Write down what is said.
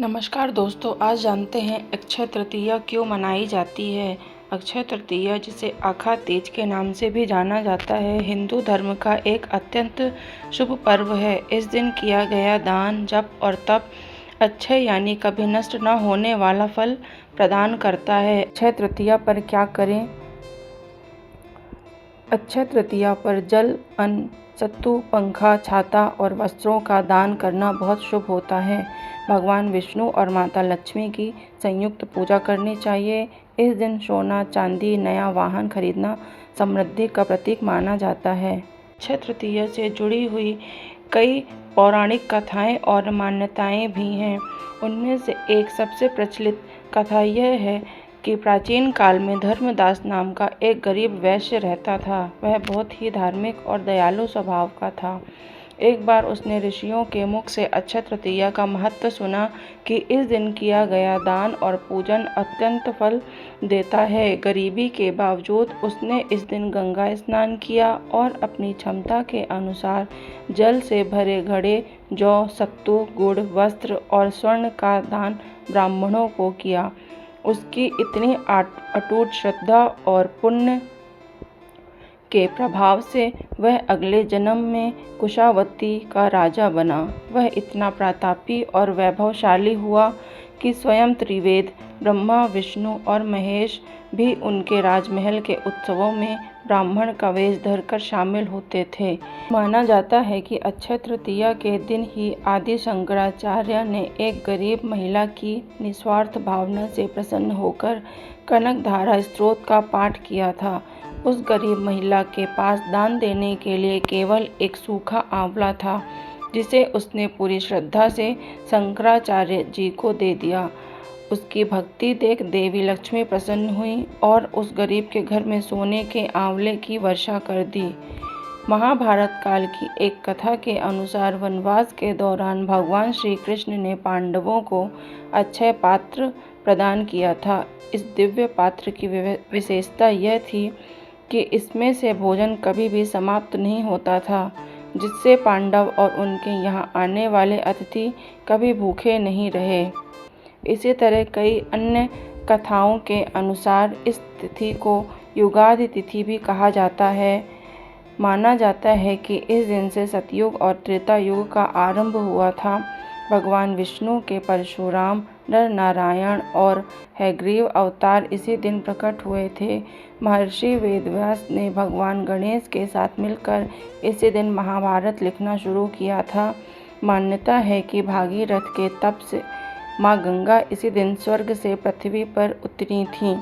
नमस्कार दोस्तों, आज जानते हैं अक्षय तृतीया क्यों मनाई जाती है। अक्षय तृतीया, जिसे आखा तीज के नाम से भी जाना जाता है, हिंदू धर्म का एक अत्यंत शुभ पर्व है। इस दिन किया गया दान, जप और तप अक्षय यानी कभी नष्ट न होने वाला फल प्रदान करता है। अक्षय तृतीया पर क्या करें? अक्षय तृतीया पर जल, अन्न, सत्तू, पंखा, छाता और वस्त्रों का दान करना बहुत शुभ होता है। भगवान विष्णु और माता लक्ष्मी की संयुक्त पूजा करनी चाहिए। इस दिन सोना, चांदी, नया वाहन खरीदना समृद्धि का प्रतीक माना जाता है। अक्षय तृतीया से जुड़ी हुई कई पौराणिक कथाएं और मान्यताएं भी हैं। उनमें से एक सबसे प्रचलित कथा यह है कि प्राचीन काल में धर्मदास नाम का एक गरीब वैश्य रहता था। वह बहुत ही धार्मिक और दयालु स्वभाव का था। एक बार उसने ऋषियों के मुख से अक्षय तृतीया का महत्व सुना कि इस दिन किया गया दान और पूजन अत्यंत फल देता है। गरीबी के बावजूद उसने इस दिन गंगा स्नान किया और अपनी क्षमता के अनुसार जल से भरे घड़े, जौ, सत्तू, गुड़, वस्त्र और स्वर्ण का दान ब्राह्मणों को किया। उसकी इतनी अटूट श्रद्धा और पुण्य के प्रभाव से वह अगले जन्म में कुशावती का राजा बना। वह इतना प्रतापी और वैभवशाली हुआ कि स्वयं त्रिवेद ब्रह्मा, विष्णु और महेश भी उनके राजमहल के उत्सवों में ब्राह्मण का वेश धरकर शामिल होते थे। माना जाता है कि अक्षय तृतीया के दिन ही आदि शंकराचार्य ने एक गरीब महिला की निस्वार्थ भावना से प्रसन्न होकर कनकधारा स्तोत्र का पाठ किया था। उस गरीब महिला के पास दान देने के लिए केवल एक सूखा आंवला था, जिसे उसने पूरी श्रद्धा से शंकराचार्य जी को दे दिया। उसकी भक्ति देख देवी लक्ष्मी प्रसन्न हुई और उस गरीब के घर में सोने के आंवले की वर्षा कर दी। महाभारत काल की एक कथा के अनुसार वनवास के दौरान भगवान श्री कृष्ण ने पांडवों को अक्षय पात्र प्रदान किया था। इस दिव्य पात्र की विशेषता यह थी कि इसमें से भोजन कभी भी समाप्त नहीं होता था, जिससे पांडव और उनके यहाँ आने वाले अतिथि कभी भूखे नहीं रहे। इसी तरह कई अन्य कथाओं के अनुसार इस तिथि को युगादि तिथि भी कहा जाता है। माना जाता है कि इस दिन से सतयुग और त्रेता युग का आरंभ हुआ था। भगवान विष्णु के परशुराम, नर नारायण और हयग्रीव अवतार इसी दिन प्रकट हुए थे। महर्षि वेदव्यास ने भगवान गणेश के साथ मिलकर इसी दिन महाभारत लिखना शुरू किया था। मान्यता है कि भागीरथ के तप से माँ गंगा इसी दिन स्वर्ग से पृथ्वी पर उतरी थीं।